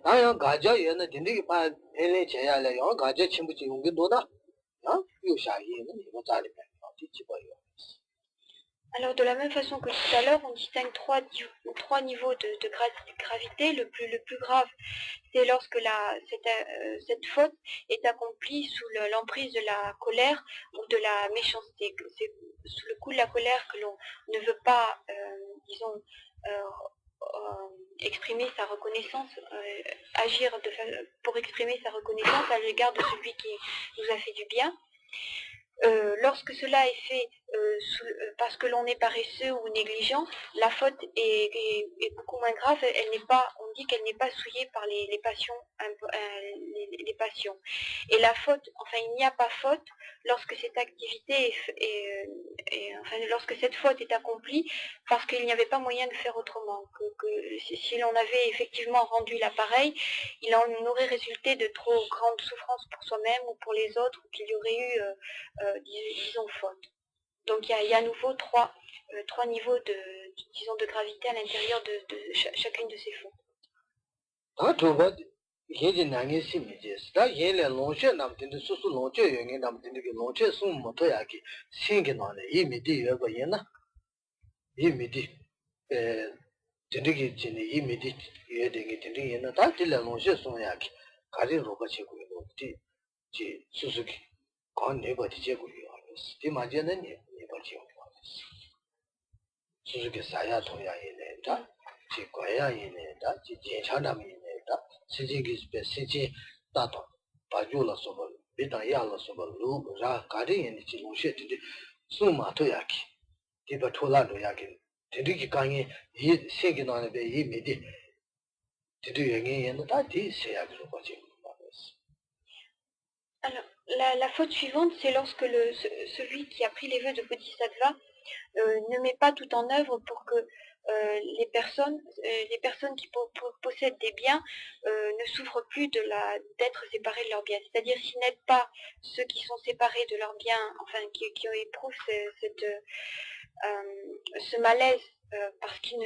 아야 가자 얘는 딘디 바 엘레 제야래요. 가자 침부지 용기 노다. 요샤이는 이거 잘해. 뒤집어요. Alors, de la même façon que tout à l'heure, on distingue trois niveaux de gravité. Le plus grave, c'est lorsque cette faute est accomplie sous l'emprise de la colère ou de la méchanceté. C'est sous le coup de la colère que l'on ne veut pas, exprimer sa reconnaissance, agir pour exprimer sa reconnaissance à l'égard de celui qui nous a fait du bien. Lorsque cela est fait parce que l'on est paresseux ou négligent, la faute est beaucoup moins grave. On dit qu'elle n'est pas souillée par les passions, les passions. Et la faute, enfin, il n'y a pas faute lorsque cette activité lorsque cette faute est accomplie, parce qu'il n'y avait pas moyen de faire autrement. Si l'on avait effectivement rendu l'appareil, il en aurait résulté de trop grandes souffrances pour soi-même ou pour les autres, ou qu'il y aurait eu disons faute. Donc il y a à nouveau trois niveaux de gravité à l'intérieur de chacune de ces fautes. 수수께 사야 도야 이네다 지과야 이네다 지진차남이네다 시지기스페 시지 따도 바줄라서 비다야라서 루라 가리엔이 지로셰티 수마토야키 디바 톨라도야키 디디기 강이 이 세기나네 이 미디 디디 영예는다 디세야기로 거지. Alors, la faute suivante, c'est lorsque celui qui a pris les vœux de Bodhisattva ne met pas tout en œuvre pour que les personnes qui possèdent des biens ne souffrent plus d'être séparés de leurs biens. C'est-à-dire s'ils n'aident pas ceux qui sont séparés de leurs biens, enfin qui éprouvent ce malaise parce qu'ils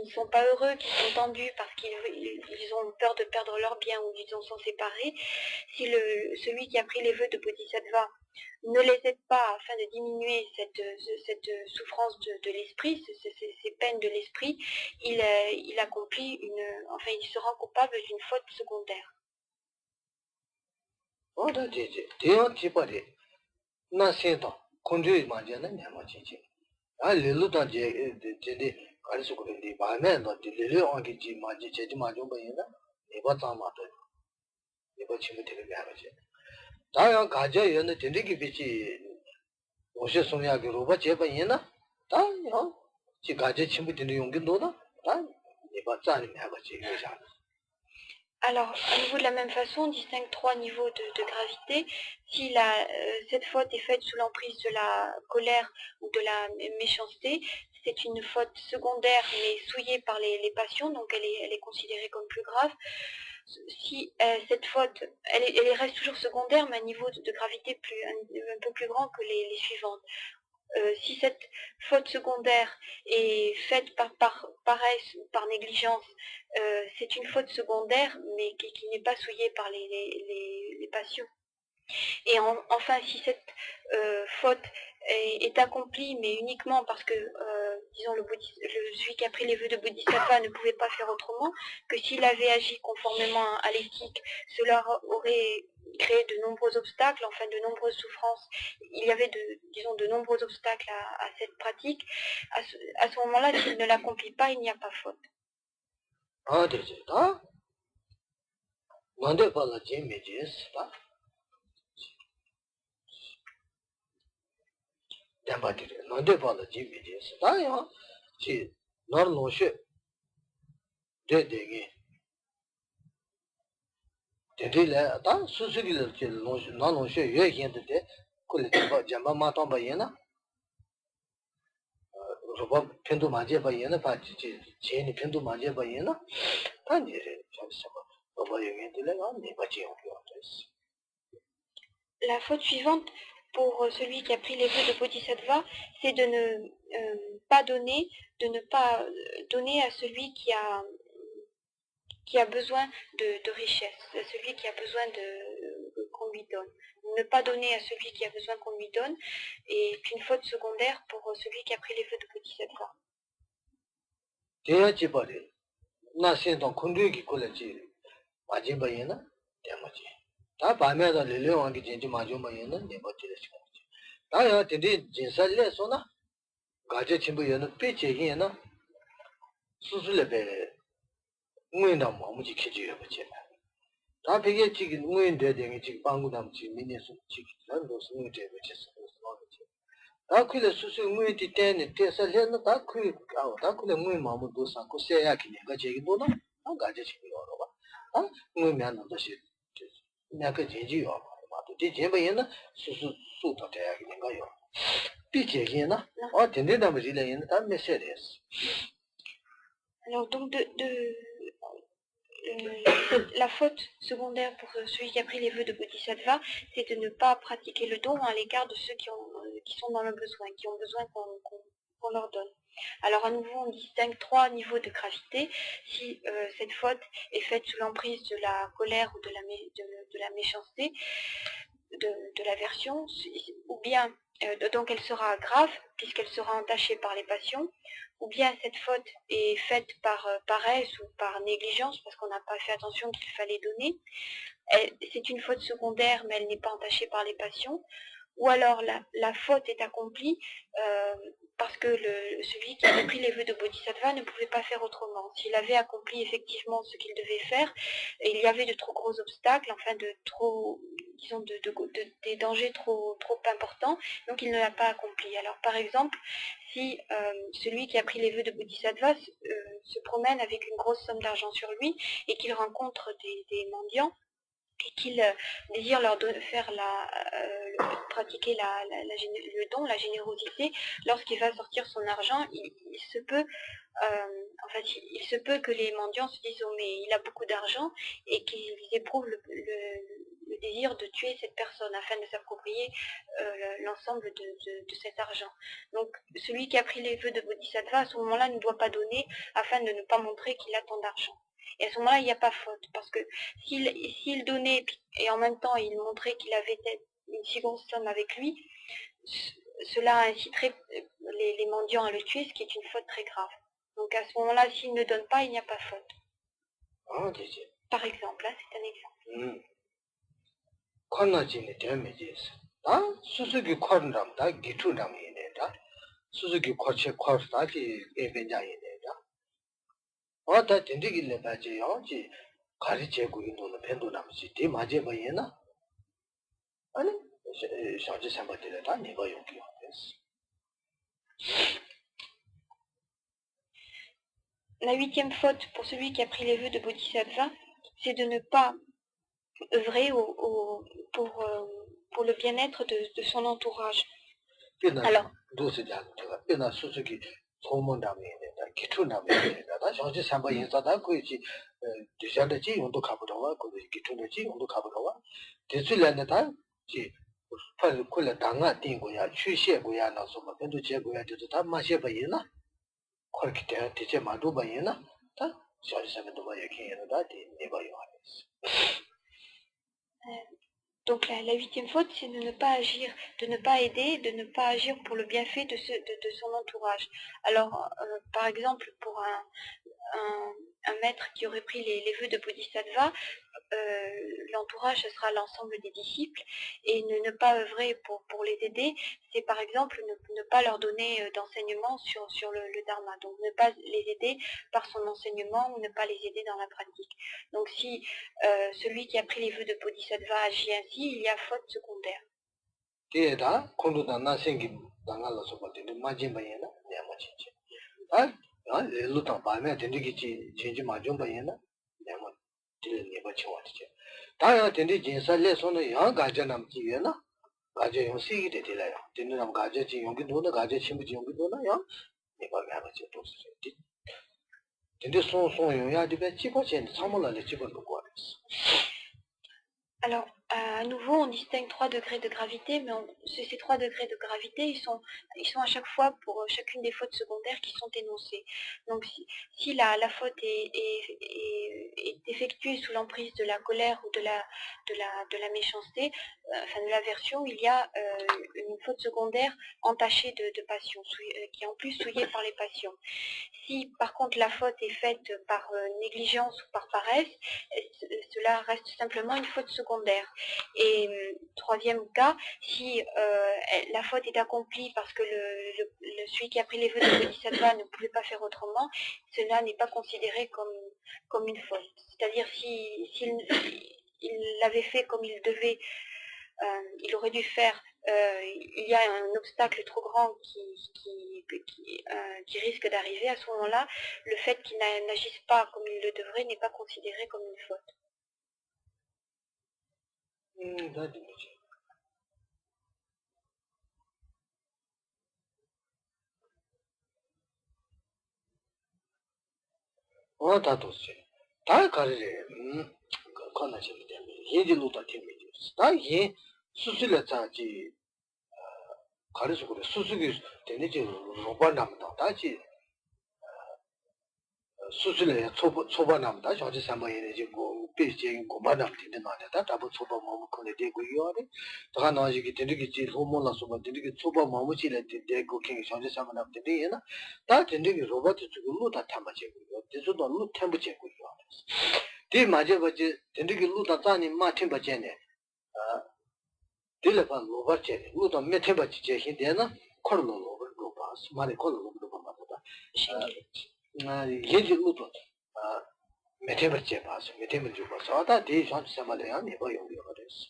ne sont pas heureux, qui sont tendus parce qu'ils ont peur de perdre leurs biens ou ils en sont séparés, si celui qui a pris les vœux de Bodhisattva ne les aide pas afin de diminuer cette souffrance de l'esprit, ces peines de l'esprit, il accomplit il se rend coupable d'une faute secondaire. 다야 가져 연의 된대기 비치 오셔 송야기 로바 제바이나 다요 지 가져 친구 되는 용기 너다 다 이봐 짜니 해봐지 이거잖아. Alors, à nouveau de la même façon, on distingue trois niveaux de gravité. Si cette faute est faite sous l'emprise de la colère ou de la méchanceté, c'est une faute secondaire mais souillée par les passions, donc elle est considérée comme plus grave. Si cette faute, elle reste toujours secondaire, mais à un niveau de gravité un peu plus grand que les suivantes. Si cette faute secondaire est faite par paresse ou par négligence, c'est une faute secondaire, mais qui n'est pas souillée par les passions. Et enfin, si cette faute est accomplie, mais uniquement parce que, disons, celui qui a pris les vœux de Bodhisattva ne pouvait pas faire autrement, que s'il avait agi conformément à l'éthique, cela aurait créé de nombreux obstacles, enfin de nombreuses souffrances. Il y avait de nombreux obstacles à cette pratique. À ce moment-là, s'il ne l'accomplit pas, il n'y a pas faute. La faute suivante pour celui qui a pris les vœux de Bodhisattva, c'est de pas donner, de ne pas donner à celui qui a besoin de richesse, à celui qui a besoin qu'on lui donne. Ne pas donner à celui qui a besoin qu'on lui donne est une faute secondaire pour celui qui a pris les feux de Bodhisattva. 다 되게 지금 응원돼 되게 지금 방구담 지금 미니스 지금 너 승리 되고 있어. 다 그래 수수 응원이 때는 때살려는 다 그래 다 그래 응원 마음도 쌓고 세야 기내가 제기 뭐나 안 가지 지금 여러 봐. 응원면 너도시 내가 제지요. 맞도 제제버에는 수수 수도 돼야 기내가요. 비제기나 된대다 뭐지래는 다 메시지스. Alors donc la faute secondaire pour celui qui a pris les vœux de Bodhisattva, c'est de ne pas pratiquer le don à l'égard de ceux qui sont dans le besoin, qui ont besoin qu'on leur donne. Alors à nouveau, on distingue 3 niveaux de gravité. Si cette faute est faite sous l'emprise de la colère ou de la méchanceté, de l'aversion, ou bien donc elle sera grave puisqu'elle sera entachée par les passions, ou bien cette faute est faite par paresse ou par négligence parce qu'on n'a pas fait attention qu'il fallait donner. C'est une faute secondaire mais elle n'est pas entachée par les passions. Ou alors la faute est accomplie parce que celui qui avait pris les vœux de Bodhisattva ne pouvait pas faire autrement. S'il avait accompli effectivement ce qu'il devait faire, il y avait de trop gros obstacles, enfin des dangers trop importants, donc il ne l'a pas accompli. Alors par exemple, si celui qui a pris les vœux de Bodhisattva se promène avec une grosse somme d'argent sur lui et qu'il rencontre des mendiants, et qu'il désire leur pratiquer le don, la générosité, lorsqu'il va sortir son argent, il se peut que les mendiants se disent « Oh mais il a beaucoup d'argent » et qu'ils éprouvent le désir de tuer cette personne afin de s'approprier l'ensemble de cet argent. Donc celui qui a pris les vœux de Bodhisattva, à ce moment-là, ne doit pas donner afin de ne pas montrer qu'il a tant d'argent. Et à ce moment-là, il n'y a pas faute, parce que s'il donnait et en même temps il montrait qu'il avait une si grosse somme avec lui, cela inciterait les mendiants à le tuer, ce qui est une faute très grave. Donc à ce moment-là, s'il ne donne pas, il n'y a pas faute. Par exemple, là c'est un exemple. 어다 된지길래 봐지요. 가리제고 인도는 펜도 남지. 대 맞에 봐이나? 아니, 샤지 삼바들에 다 내가 여기 됐어. La 8e faute pour celui qui a pris les vœux de Bodhisattva, c'est de ne pas œuvrer pour le bien-être de son entourage. Alors, 샤지 삼바 인사다 그지 디자르지 온도 가보다와 거기 기초는지 온도 가보다와 대출련다 지 팔 콜라 당아 띵고야 취시고야 나서 뭐 벤도 제고야 되도 다 마셔 봐이나 그렇게 돼 대체 마도 봐이나 다 샤지 삼바도 봐야 괜찮다 내봐요. Donc la 8e faute, c'est de ne pas agir, de ne pas aider, de ne pas agir pour le bienfait de son entourage. Alors, par exemple, pour un maître qui aurait pris les vœux de Bodhisattva, l'entourage, ce sera l'ensemble des disciples, et ne pas œuvrer pour les aider, c'est par exemple ne pas leur donner d'enseignement sur le dharma, donc ne pas les aider par son enseignement ou ne pas les aider dans la pratique. Donc si celui qui a pris les vœux de Bodhisattva agit ainsi, il y a faute secondaire. 다야 된디 진살레 손은 양 가져남 기회나 가져 용 시기 되들어요. 된디남 가져 지 용기 도나 가져 친구 지 용기 도나 양 내가 왜 하지 또 쓰지. 된디 손 용야 되게 찍어진 사물을 찍어 놓고 왔어. Alors, à nouveau, on distingue 3 degrés de gravité, mais ces 3 degrés de gravité, ils sont à chaque fois pour chacune des fautes secondaires qui sont énoncées. Donc, si la faute est effectuée sous l'emprise de la colère ou de la méchanceté, enfin de l'aversion, il y a une faute secondaire entachée de passion, qui est en plus souillée par les passions. Si par contre la faute est faite par négligence ou par paresse, cela reste simplement une faute secondaire. Et troisième cas, si la faute est accomplie parce que celui qui a pris les vœux de Bodhisattva ne pouvait pas faire autrement, cela n'est pas considéré comme une faute. C'est-à-dire s'il l'avait fait comme il devait, il aurait dû faire, il y a un obstacle trop grand qui risque d'arriver, à ce moment-là, le fait qu'il n'agisse pas comme il le devrait n'est pas considéré comme une faute. 수술에 초반남다 저지 삼바에 지고 베이징 고반남 되는 나다 다부 초반 마음 connaît des goyo래 다 나지기 되게 지 호모나 소바 되게 초반 마음 지래 되게 고킹 저지 삼바남 되게나 다 되게 로봇 주고 다 탐바제고 대소도 루 탐바제고 디 맞아버지 되게 루다 자니 마 탐바제네 아 딜레반 로봇제네 루도 몇 탐바지 제신 되나 콜로 로봇 말에 콜로 로봇 봐봐 얘기 루도 메테버 제바스 메테버 주바스 아다 대전 세마래야 네버 용이가 됐어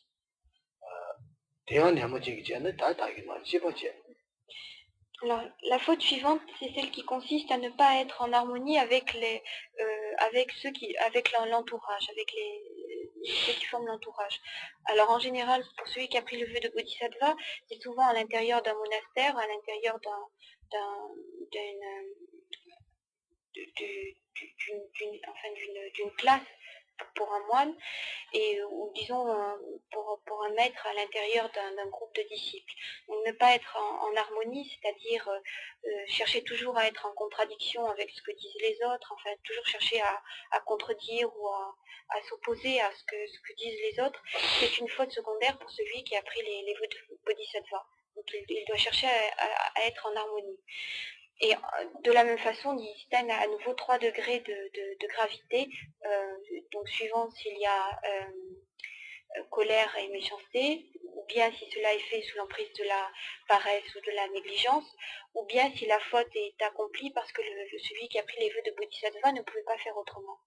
대원 야무지기 전에 다 다기만 집어제. Alors, la faute suivante, c'est celle qui consiste à ne pas être en harmonie avec avec l'entourage, avec ceux qui forment l'entourage. Alors, en général, pour celui qui a pris le vœu de Bodhisattva, c'est souvent à l'intérieur d'un monastère, à l'intérieur d'une classe pour un moine, ou disons pour un maître à l'intérieur d'un groupe de disciples. Donc ne pas être en harmonie, c'est-à-dire chercher toujours à être en contradiction avec ce que disent les autres, enfin toujours chercher à contredire ou à s'opposer à ce que disent les autres, c'est une faute secondaire pour celui qui a pris les vœux de Bodhisattva. Donc il doit chercher à être en harmonie. Et de la même façon, il distingue à nouveau 3 degrés de gravité, donc suivant s'il y a colère et méchanceté, ou bien si cela est fait sous l'emprise de la paresse ou de la négligence, ou bien si la faute est accomplie parce que celui qui a pris les vœux de Bodhisattva ne pouvait pas faire autrement.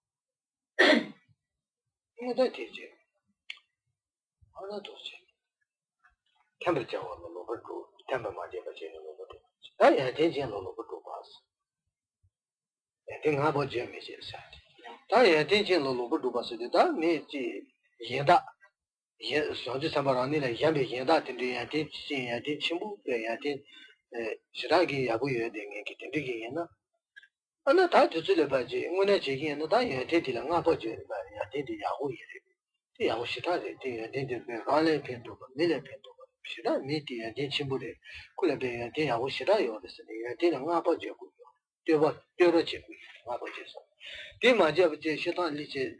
저지 삼바라니라 야베 yen다 된데 야데 신 야데 침부 야데 시라기 야고여 된게 된게 얘나 아나 다 듣을 봐지 응원에 제기는 다 야데디라 nga 버지 봐 야데디 야고여 돼 야고 시타데 데 야데디 가래 펜도 밀레 펜도 시라 미디 야데 침부데 쿨레베 야데 야고 시라요 그래서 야데라 nga 버지 고 떼버 떼러지 nga 버지서 데 맞아 버지 시타 리제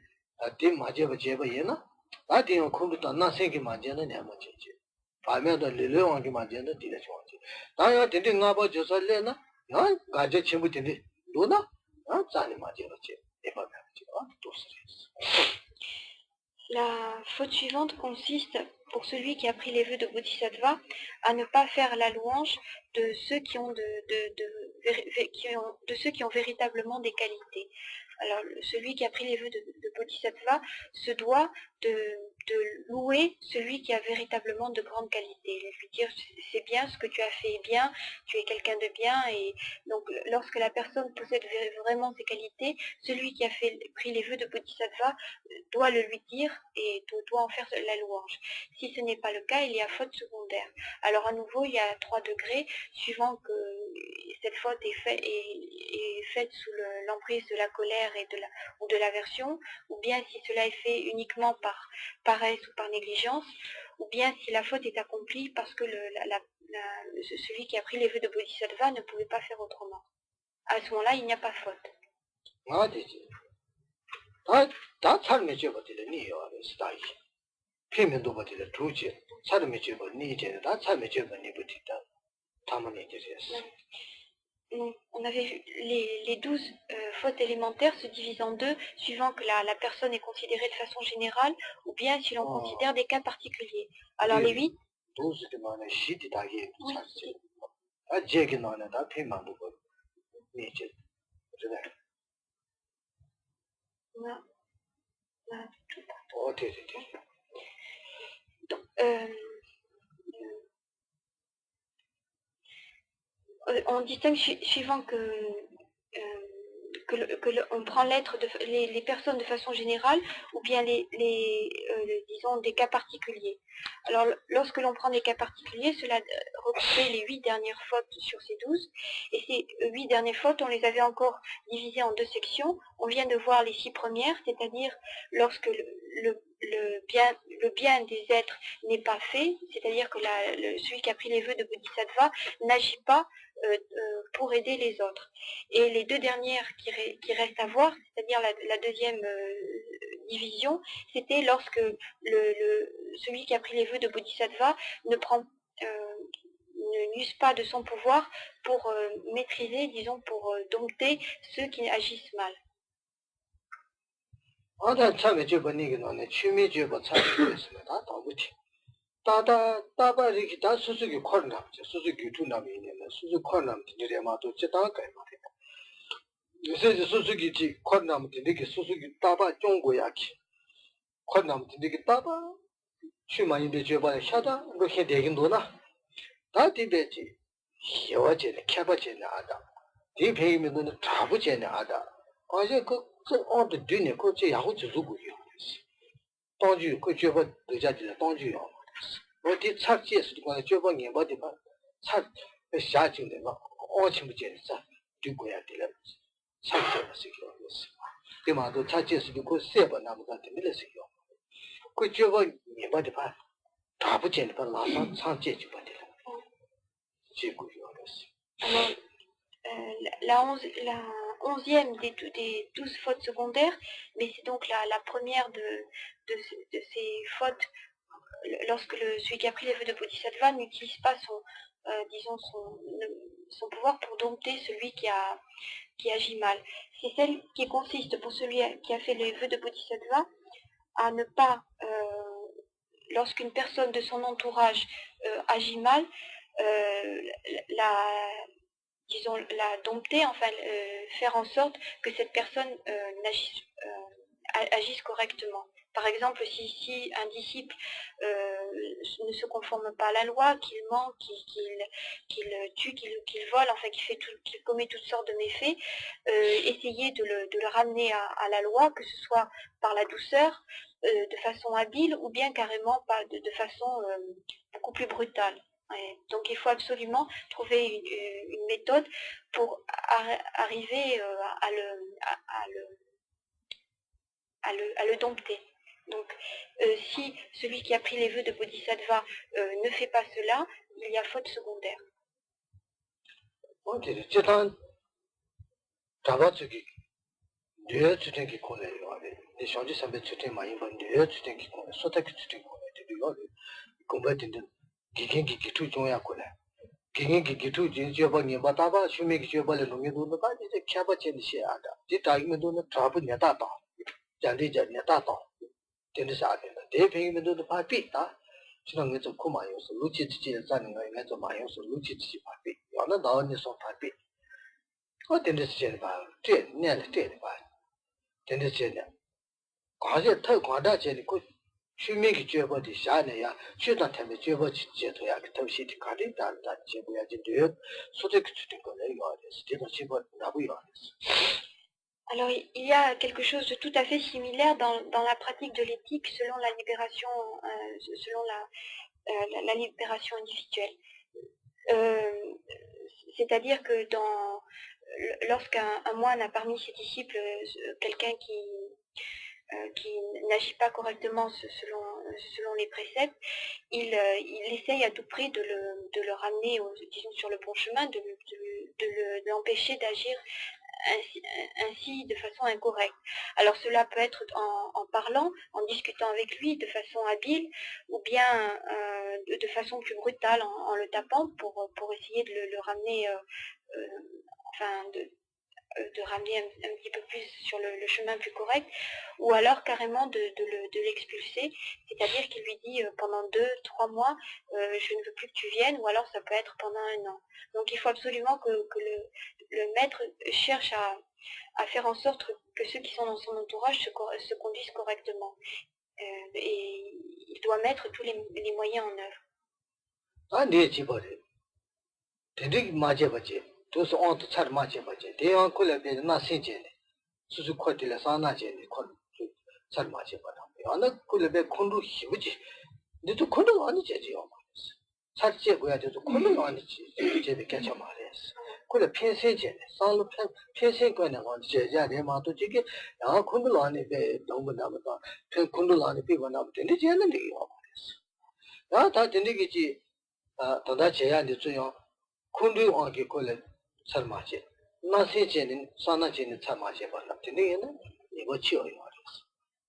데 맞아 버지 봐 얘나 아디요 컴퓨터 나 생기 맞잖아 내 뭐지 밤에도 릴레왕기 맞잖아 뒤에 좋아지 나야 된데 나봐 줘서래나 야 가제 친구 된데 너나 아 자네 맞지 에바가지 또 스트레스. La faute suivante consiste, pour celui qui a pris les vœux de Bodhisattva, à ne pas faire la louange de ceux qui ont de ceux qui ont véritablement des qualités. Alors, celui qui a pris les vœux de Bodhisattva se doit de louer celui qui a véritablement de grandes qualités, de lui dire c'est bien ce que tu as fait est bien, tu es quelqu'un de bien, et donc lorsque la personne possède vraiment ces qualités, celui qui a pris les vœux de Bodhisattva doit le lui dire et doit en faire la louange. Si ce n'est pas le cas, il y a faute secondaire. Alors à nouveau, il y a 3 degrés, suivant que cette faute est faite sous l'emprise de la colère ou de l'aversion, ou bien si cela est fait uniquement par paresse ou par négligence, ou bien si la faute est accomplie parce que celui qui a pris les vœux de Bodhisattva ne pouvait pas faire autrement. À ce moment-là, il n'y a pas faute. Ah, 다 삶의 죄버들이 니요 스타일 피면도 버들이 두지 삶의 죄버 니제 다 삶의 죄버 니부티다 다만에 되세요. On avait vu les 12 fautes élémentaires se divisent en deux, suivant que la personne est considérée de façon générale, ou bien si l'on considère des cas particuliers. Alors les 8... 12 demande shiti 다게 Oui. 아 제게 나는 다 피만도 버 니제 그래. Non. 어 되지. On distingue suivant que on prend les personnes de façon générale ou bien disons des cas particuliers. Alors lorsque l'on prend des cas particuliers, cela regroupait les 8 dernières fautes sur ces 12, et ces 8 dernières fautes, on les avait encore divisées en deux sections. On vient de voir les 6 premières, c'est-à-dire lorsque le bien des êtres n'est pas fait, c'est-à-dire que celui qui a pris les vœux de Bodhisattva n'agit pas pour aider les autres. Et les deux dernières qui restent à voir, c'est-à-dire la deuxième division, c'était lorsque celui qui a pris les vœux de Bodhisattva n'use pas de son pouvoir pour maîtriser, disons, pour dompter ceux qui agissent mal. 따바리기 다 수수기 콜남 수수기 투남이네 수수 콜남 디레마도 제다가 말이야 요새 수수기지 콜남 디게 수수기 따바 종고야기 콜남 디게 따바 추만인데 줘봐 샤다 그렇게 되긴 도나 다 디베지 희와제네 캬바제네 아다 디 배이면은 잡으제네 아다 어제 그 어디 뒤네 그제 야구지 누구요 당주 그 줘봐 의자지네 당주요 어디 착지에서 이거는 저번 예버디 봐. 착 샤징데 막 어침부지에서 죽고야 되는 착지에서 이거였어. 그마도 착지에서 그 세번 남가 되는데서요. 그 저번 예버디 봐. 다 붙이는 거 나서 상제지 봐 되는. 지구요였어. La 11e des 12 fautes secondaires, mais c'est donc la première de ces fautes. Lorsque celui qui a pris les vœux de Bodhisattva n'utilise pas son pouvoir pour dompter celui qui agit mal. C'est celle qui consiste pour celui qui a fait les vœux de Bodhisattva à ne pas, lorsqu'une personne de son entourage agit mal, la dompter, enfin faire en sorte que cette personne agisse correctement. Par exemple, si un disciple ne se conforme pas à la loi, qu'il ment, qu'il tue, qu'il vole, enfin qu'il commet toutes sortes de méfaits, essayer de le ramener à la loi, que ce soit par la douceur, de façon habile, ou bien carrément pas de façon beaucoup plus brutale. Et donc il faut absolument trouver une méthode pour arriver à le dompter. Donc, si celui qui a pris les vœux de Bodhisattva ne fait pas cela, il y a faute secondaire. 대표님도 파피다. 지난 게 코마요서 루치치지 자는 거 이거 마요서 루치치지 파피. 어느 나오니 소 파피. 어텐데스 봐. 제 내를 때 봐. 텐데스 과제 더 과다 제리 그 취미기 죄버디 샤네야. 취단 때문에 죄버지 제도야. 그 თავ시티 가리다 제보야지 돼. 소득 주된 거 내가 됐어. 제가 집어 나부요. Alors, il y a quelque chose de tout à fait similaire dans la pratique de l'éthique selon la libération, la libération individuelle. C'est-à-dire que lorsqu'un moine a parmi ses disciples quelqu'un qui n'agit pas correctement selon les préceptes, il essaye à tout prix de le ramener, disons, sur le bon chemin, de l'empêcher d'agir ainsi de façon incorrecte. Alors cela peut être en parlant, en discutant avec lui de façon habile, ou bien de façon plus brutale en le tapant pour essayer de le ramener, enfin de ramener un petit peu plus sur le chemin plus correct, ou alors carrément de l'expulser, c'est-à-dire qu'il lui dit pendant 2-3 mois, je ne veux plus que tu viennes, ou alors ça peut être pendant 1 an. Donc il faut absolument que le maître cherche à faire en sorte que ceux qui sont dans son entourage se conduisent correctement. Et il doit mettre tous les moyens en œuvre. 아, 네 집어래. 되게 맞아 봤지. 도서 온도 잘 맞아 봤지. 대왕 콜레베 나 신제네. 수수 코딜라 사나제네. 잘 맞아 봤다. 아나 콜레베 콘도 힘이지. 너도 콘도 아니지요. 살제 뭐야 저도 콘도 아니지. 제대 개쳐 말했어. 콜레偏세제네. 살로偏세거나 뭐 제자네 마도 지게 야 콘도 아니베 너무 남다. 콘도 아니베 거나 되는데 쟤는 이거 말했어. 야 다 되는게지. tanda chaya ni tsuyo kundu wangi kule sarmache nasi cheni sana cheni sarmache bala tindi yana nigo chiyo yaris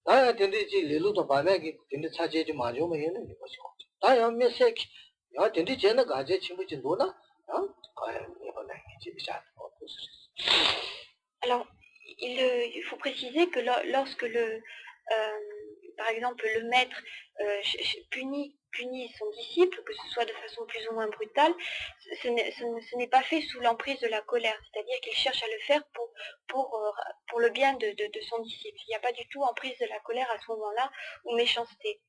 daya tindi chi lilu to babagi tindi chache chi majo ma yana nigo chiyo daya me seki ya tindi chena gaje chimbu chi dona ya kaya nigo nangi chi bishat Alors, il faut préciser que lorsque par exemple le maître punit son disciple, que ce soit de façon plus ou moins brutale, ce n'est pas fait sous l'emprise de la colère, c'est-à-dire qu'il cherche à le faire pour le bien de son disciple. Il n'y a pas du tout emprise de la colère à ce moment-là, ou méchanceté.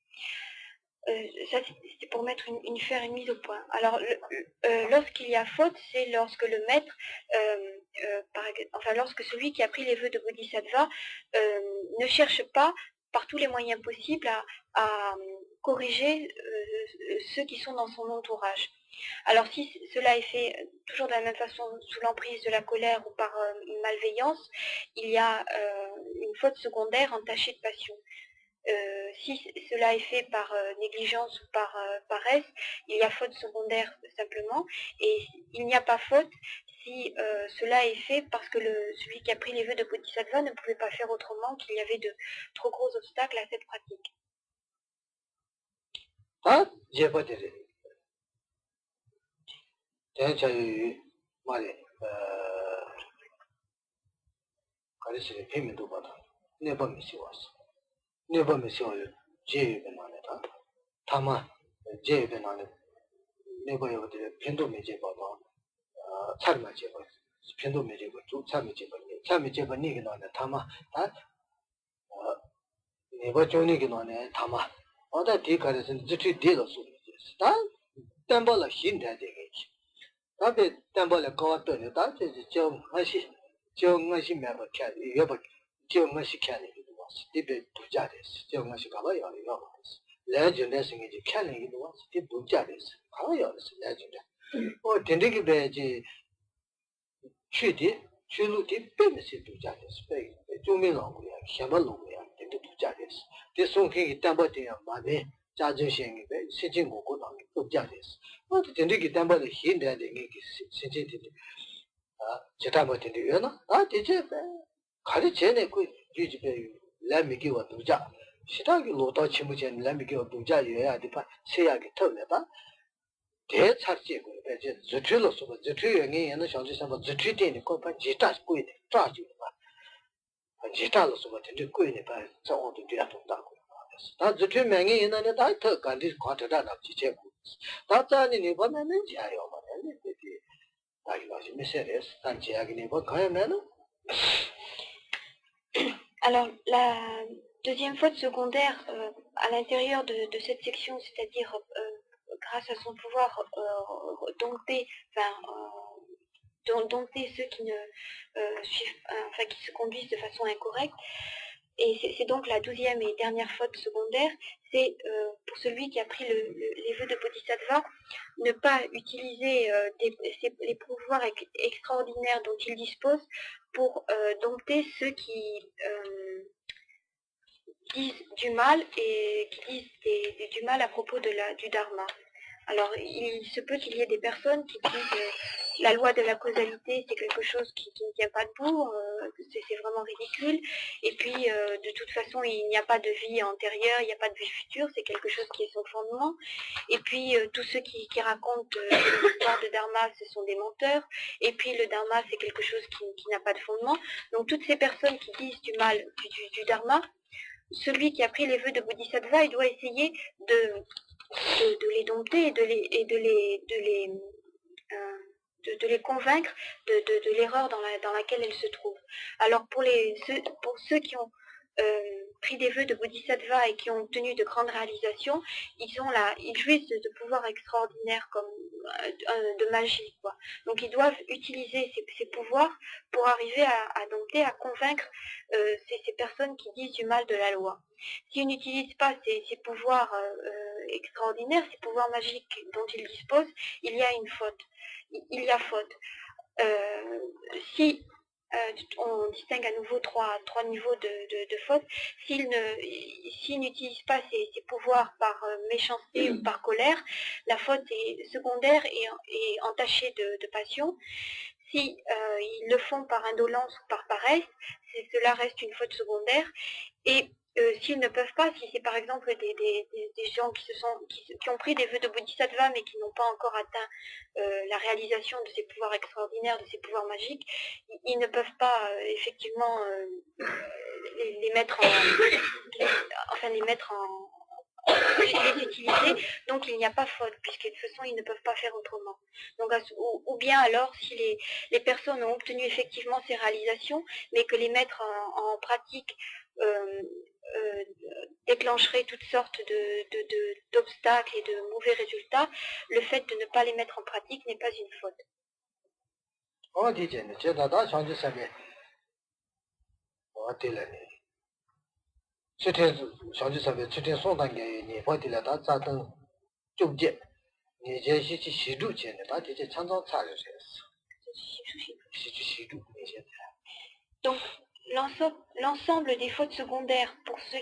Ça c'est pour mettre faire une mise au point. Alors lorsqu'il y a faute, c'est lorsque le maître, lorsque celui qui a pris les vœux de Bodhisattva ne cherche pas par tous les moyens possibles à corriger ceux qui sont dans son entourage. Alors si cela est fait toujours de la même façon, sous l'emprise de la colère ou par malveillance, il y a une faute secondaire entachée de passion. Si cela est fait par négligence ou par paresse, il y a faute secondaire simplement, et il n'y a pas faute si cela est fait parce que celui qui a pris les vœux de Bodhisattva ne pouvait pas faire autrement, qu'il y avait de trop gros obstacles à cette pratique. Ah, j'ai pas dit. j'ai 말에 가르치는 페미도 받아. 네 번이 씌웠어. 네 번이 씌워요. 제외는 안 했다. 다만 제외는 안 해. 네 번이 어디 편도 매제 받아. 참마 제거. 편도 매제고 좀 참마 제거. 참마 제거 니게 나네. 다만 네 번이 나네. 다만 어디 뒤가르치는 지트 뒤로 쏘지. 다 템벌을 힘내야 되겠지. 다들 템벌을 거왔더니 다 좀 하시 매버 캬 여버 좀 하시 캬니 왔어. 디베 부자됐어. 좀 하시 가봐요. 이거 레전드 생기지 캬니 이거 왔어. 디 부자됐어. 가봐요. 레전드. 된대기 배지 취루디 빼면서 부자됐어. 좀이라고야. 샤발로야. 된대 부자됐어. 디 송행이 템벌이야. 마네 자주생이 배 시진고 부자됐어. 된대기 템벌이 힘내야 되게 신진인데 제타버텐데 요나 대체 가르치네 그 유지배 라미기와 두자 시다기 로다 치무전 라미기와 두자 요야 디파 세야기 털려다 대차지고 배제 저틀로서 저틀영이 얘는 현지상도 저틀되니 거봐 지타 꾸이네 짜지고 봐 지타로서 같은데 꾸이네 봐 저어도 돼야 된다고 다 저틀명이 얘는 다더 간디 과터다 납지 제고 다 짜니 보면은 자요 말네 Alors, la deuxième faute secondaire à l'intérieur de cette section, c'est-à-dire grâce à son pouvoir dompter ceux qui ne suivent, qui se conduisent de façon incorrecte, et c'est donc la 12e et dernière faute secondaire, c'est pour celui qui a pris les vœux de Bodhisattva, ne pas utiliser les pouvoirs extraordinaires dont il dispose pour dompter ceux disent du mal et qui disent du mal à propos du dharma. Alors, il se peut qu'il y ait des personnes qui disent la loi de la causalité, c'est quelque chose qui ne tient pas debout, c'est vraiment ridicule. Et puis, de toute façon, il n'y a pas de vie antérieure, il n'y a pas de vie future, c'est quelque chose qui est son fondement. Et puis, tous ceux qui racontent l'histoire de dharma, ce sont des menteurs. Et puis, le dharma, c'est quelque chose qui n'a pas de fondement. Donc, toutes ces personnes qui disent du mal du dharma, celui qui a pris les vœux de Bodhisattva, il doit essayer de les dompter et de les convaincre de l'erreur dans laquelle elles se trouvent. Alors pour ceux qui ont pris des vœux de Bodhisattva et qui ont obtenu de grandes réalisations, ils jouissent de pouvoirs extraordinaires comme de magie, quoi. Donc ils doivent utiliser ces pouvoirs pour arriver à dompter, à convaincre ces personnes qui disent du mal de la loi. S'ils n'utilisent pas ces pouvoirs extraordinaires, ces pouvoirs magiques dont ils disposent, il y a une faute. Il y a faute. Si on distingue à nouveau trois niveaux de faute, s'ils n'utilisent pas ces pouvoirs par méchanceté ou par colère, la faute est secondaire et entachée de passion. Si ils le font par indolence ou par paresse, cela reste une faute secondaire. Et s'ils ne peuvent pas, si c'est par exemple des gens qui ont pris des vœux de Bodhisattva mais qui n'ont pas encore atteint la réalisation de ces pouvoirs extraordinaires, de ces pouvoirs magiques, ils ne peuvent pas effectivement les utiliser, donc il n'y a pas faute, puisque de toute façon ils ne peuvent pas faire autrement. Donc, ou bien alors si les personnes ont obtenu effectivement ces réalisations, mais que les mettre en pratique déclencherait toutes sortes d'obstacles et de mauvais résultats, le fait de ne pas les mettre en pratique n'est pas une faute. Donc, l'ensemble des fautes secondaires pour ceux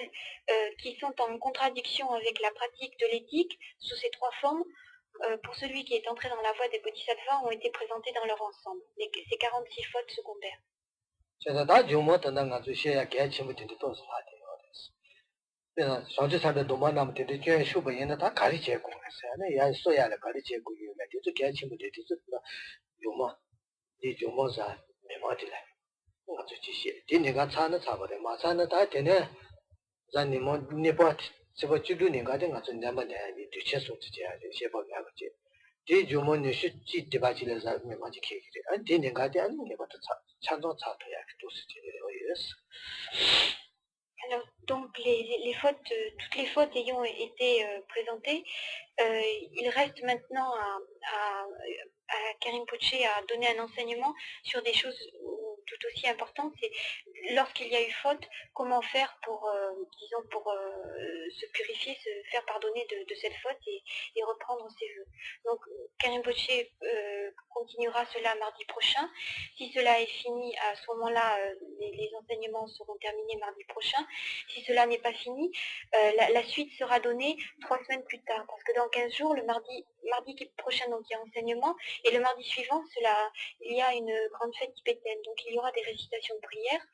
qui sont en contradiction avec la pratique de l'éthique, sous ces trois formes, pour celui qui est entré dans la voie des bodhisattvas, ont été présentés dans leur ensemble, ces 46 fautes secondaires. Alors, donc, toutes les fautes ayant été présentées, il reste maintenant à Karim Poche à donner un enseignement sur des choses tout aussi importantes. C'est lorsqu'il y a eu faute, comment faire pour, se purifier, se faire pardonner de cette faute et reprendre ses vœux. Donc, Karim Poche continuera cela mardi prochain. Si cela est fini, à ce moment-là, les enseignements seront terminés mardi prochain. Si cela n'est pas fini, la suite sera donnée 3 semaines plus tard, parce que dans 15 jours, le mardi prochain, donc il y a enseignement, et le mardi suivant, il y a une grande fête tibétaine, donc il y aura des récitations de prières,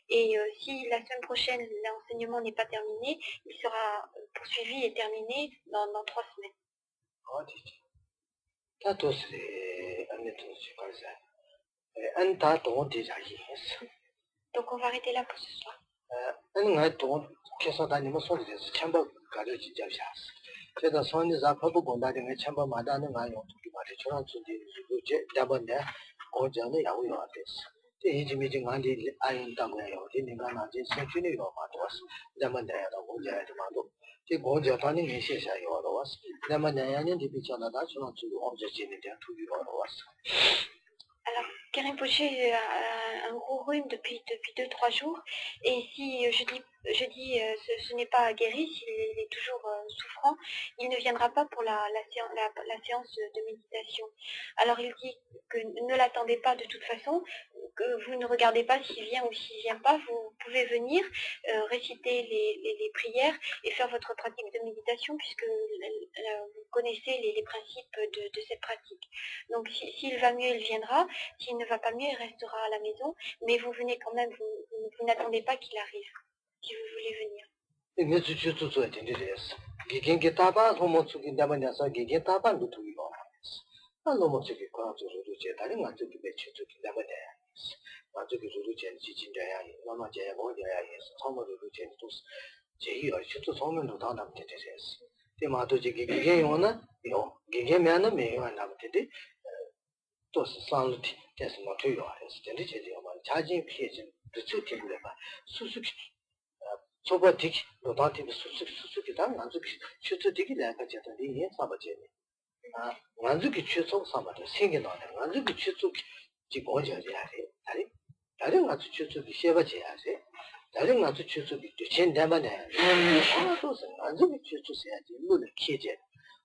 et si la semaine prochaine, l'enseignement n'est pas terminé, il sera poursuivi et terminé dans 3 semaines. Donc on va arrêter là pour ce soir. Alors, Karim Poche a un gros rhume depuis 2-3 jours, et si je dis ce n'est pas guéri, s'il est toujours souffrant, il ne viendra pas pour la séance de méditation. Alors il dit que ne l'attendez pas de toute façon, que vous ne regardez pas s'il vient ou s'il ne vient pas, vous pouvez venir réciter les prières et faire votre pratique de méditation puisque vous connaissez les principes de cette pratique. Donc s'il va mieux, il viendra. S'il ne va pas mieux, il restera à la maison. Mais vous venez quand même, vous n'attendez pas qu'il arrive, si vous voulez venir. soba dik rodan tibi susuki da nganzuki chutu diki laka jata di yin saba jene nganzuki chutu saba da singi nane nganzuki chutu ki gongja jayare dari nganzu chutu ki sheba jayare dari nganzu chutu ki duchen dama ne tosa nganzuki chutu sayaji lula kieje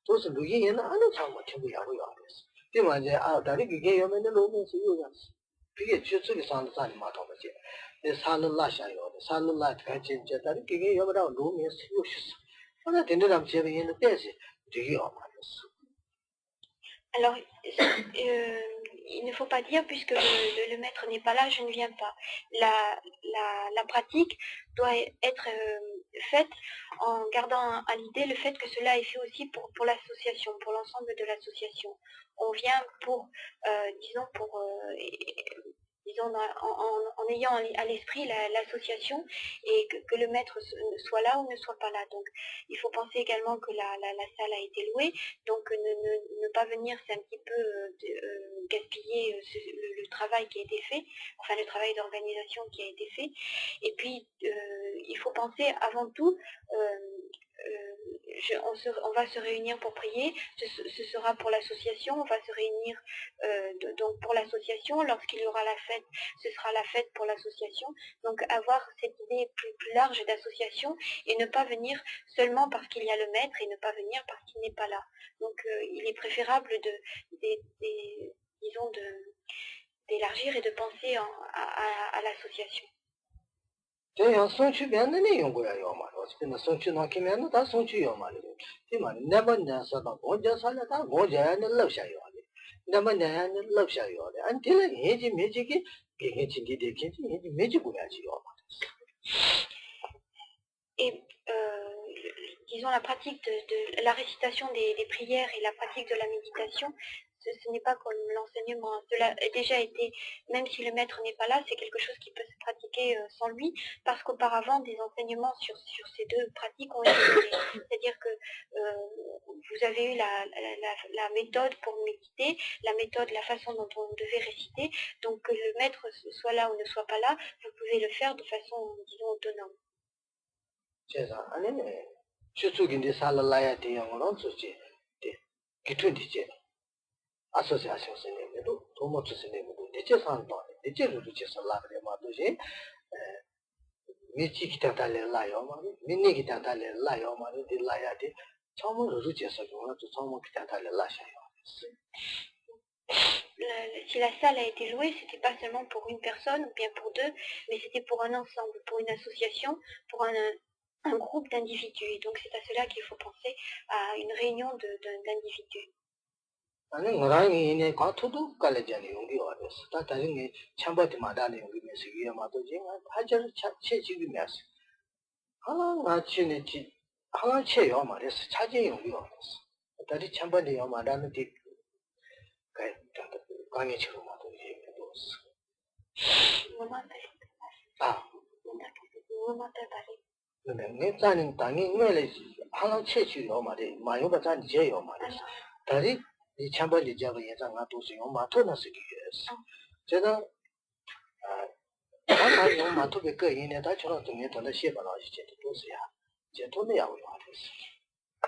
tosa lugi yana anu samba tibu yabu yares di manje dari ki gen yomene lomen si yu yas pige chutu ki sanda sani matoma jene 살라 샤요 살라 같이 제다리 그게 여보다 너무 쓰요시스 하나 된다면 제가 얘는 때지 되게 어마어마했어. Alors, il ne faut pas dire, puisque le maître n'est pas là, je ne viens pas. La pratique doit être faite en gardant à l'idée le fait que cela est fait aussi pour l'association, pour l'ensemble de l'association. On vient pour, disons, en ayant à l'esprit l'association et que le maître soit là ou ne soit pas là. Donc il faut penser également que la salle a été louée, donc ne pas venir, c'est un petit peu gaspiller le travail qui a été fait, enfin le travail d'organisation qui a été fait. Et puis il faut penser avant tout, on va se réunir pour prier, ce sera pour l'association, on va se réunir donc pour l'association, lorsqu'il y aura la fête, ce sera la fête pour l'association, donc avoir cette idée plus large d'association et ne pas venir seulement parce qu'il y a le maître et ne pas venir parce qu'il n'est pas là. Donc il est préférable disons d'élargir et de penser à l'association. 제가 송추면은 연구야 요마로. 근데 송추 나기면은 다 송추 요마로. 이만 내번냐서도 먼저 살려다 뭐냐는 러셔요. 내번냐는 러셔요. 안텔은 해지 매지기 개개진기 되겠지. 해지 매지고야지 요마. Et disons la pratique de la récitation des prières et la pratique de la méditation, ce n'est pas comme l'enseignement. Cela a déjà été, même si le maître n'est pas là, c'est quelque chose qui peut se pratiquer sans lui, parce qu'auparavant, des enseignements sur ces deux pratiques ont été donnés. C'est-à-dire que vous avez eu la méthode pour méditer, la méthode, la façon dont on devait réciter, donc que le maître soit là ou ne soit pas là, vous pouvez le faire de façon, disons, autonome. 제가 아니네. 추측인데 살라야 대형으로 좋지. 네. 기초디제. 아소시아션 선생님도 도모츠 선생님도 대체 산도 대체로 주셔서 라그래 마도지. 미치 기타달래 라요 말이 민니 기타달래 라요 말이 딜라야디 처음으로 주셔서 그거는 또 처음 기타달래 라셔요. Si la salle a été louée, c'était pas seulement pour une personne ou bien pour deux, mais c'était pour un ensemble, pour une association, pour un groupe d'individus. Et donc c'est à cela qu'il faut penser, à une réunion d'individus. 아니 뭐라니 이네 과토도 깔려잖아요. 용기 어디서 다 다른 게 참바디 마다는 용기 메시 위에 마도 지금 하절 체지기 메시 하나 마치네 지 하나 체요 말에서 차지 용기 어디서 다리 참바디 요 마다는 뒤 강의 치료 마도 얘기도 근데 내 자는 당이 왜래 하나 체지요 말에 마요가 잔 제요 말에서 다리 이 참벌이 제가 예상한 도시요 마토나스기 제가 아마 요 마토베 거 인에 다 저런 등에 더 시바라지 제도 도시야 제도는 야고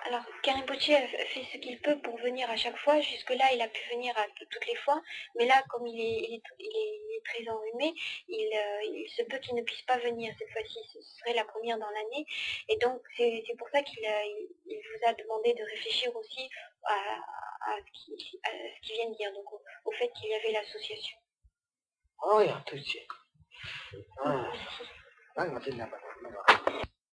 Alors, Karimpochi a fait ce qu'il peut pour venir à chaque fois. Jusque-là, il a pu venir à toutes les fois. Mais là, comme il est très enrhumé, il se peut qu'il ne puisse pas venir cette fois-ci. Ce serait la première dans l'année. Et donc, c'est pour ça qu'il vous a demandé de réfléchir aussi à ce qu'il vient de dire, donc au fait qu'il y avait l'association. 아, 야, 도대체. 아, 난 같은 날